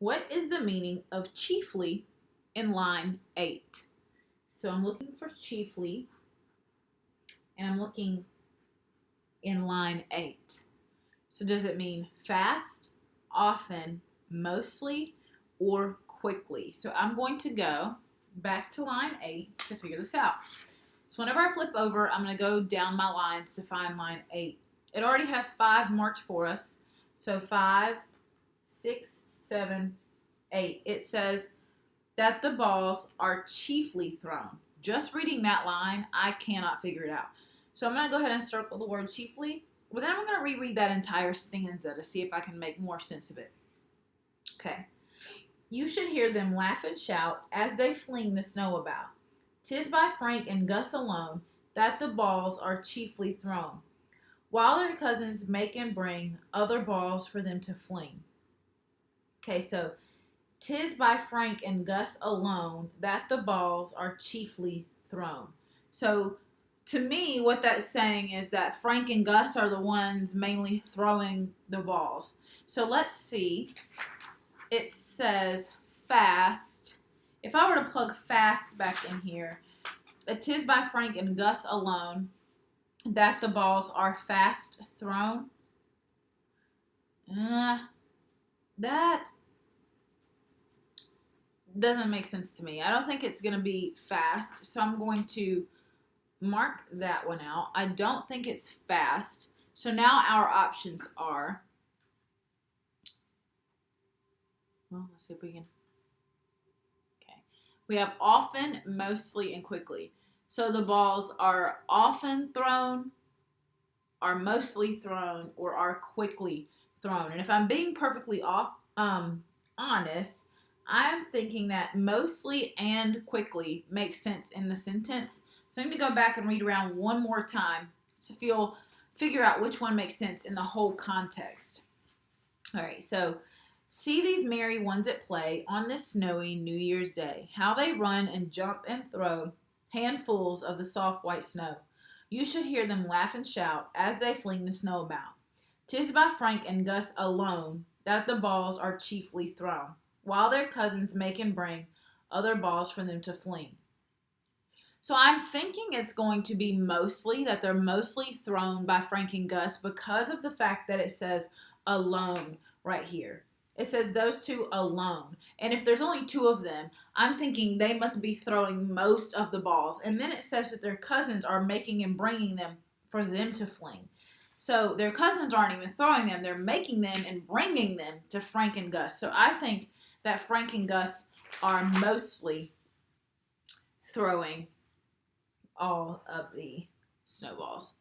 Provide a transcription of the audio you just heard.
What is the meaning of chiefly in line 8? So I'm looking for chiefly, and I'm looking in line 8. So does it mean fast, often, mostly, or quickly? So I'm going to go back to line 8 to figure this out. So whenever I flip over, I'm going to go down my lines to find line 8. It already has 5 marked for us. So 5, 6, 7, 8. It says that the balls are chiefly thrown. Just reading that line, I cannot figure it out. So I'm going to go ahead and circle the word chiefly, but then I'm going to reread that entire stanza to see if I can make more sense of it. Okay. You should hear them laugh and shout as they fling the snow about. 'Tis by Frank and Gus alone that the balls are chiefly thrown, while their cousins make and bring other balls for them to fling. Okay, so 'tis by Frank and Gus alone that the balls are chiefly thrown. So to me, what that's saying is that Frank and Gus are the ones mainly throwing the balls. So let's see. It says fast. If I were to plug fast back in here, it is by Frank and Gus alone that the balls are fast thrown. That doesn't make sense to me. I don't think it's going to be fast, so I'm going to mark that one out. I don't think it's fast. So now our options are, well, let's see if we can, okay. We have often, mostly, and quickly. So the balls are often thrown, are mostly thrown, or are quickly thrown. And if I'm being perfectly honest, I'm thinking that mostly and quickly makes sense in the sentence. So I'm going to go back and read around one more time to figure out which one makes sense in the whole context. All right, so see these merry ones at play on this snowy New Year's Day, how they run and jump and throw handfuls of the soft white snow. You should hear them laugh and shout as they fling the snow about. 'Tis by Frank and Gus alone that the balls are chiefly thrown, while their cousins make and bring other balls for them to fling. So I'm thinking it's going to be mostly, that they're mostly thrown by Frank and Gus because of the fact that it says alone right here. It says those two alone. And if there's only 2 of them, I'm thinking they must be throwing most of the balls. And then it says that their cousins are making and bringing them for them to fling. So their cousins aren't even throwing them. They're making them and bringing them to Frank and Gus. So I think that Frank and Gus are mostly throwing all of the snowballs.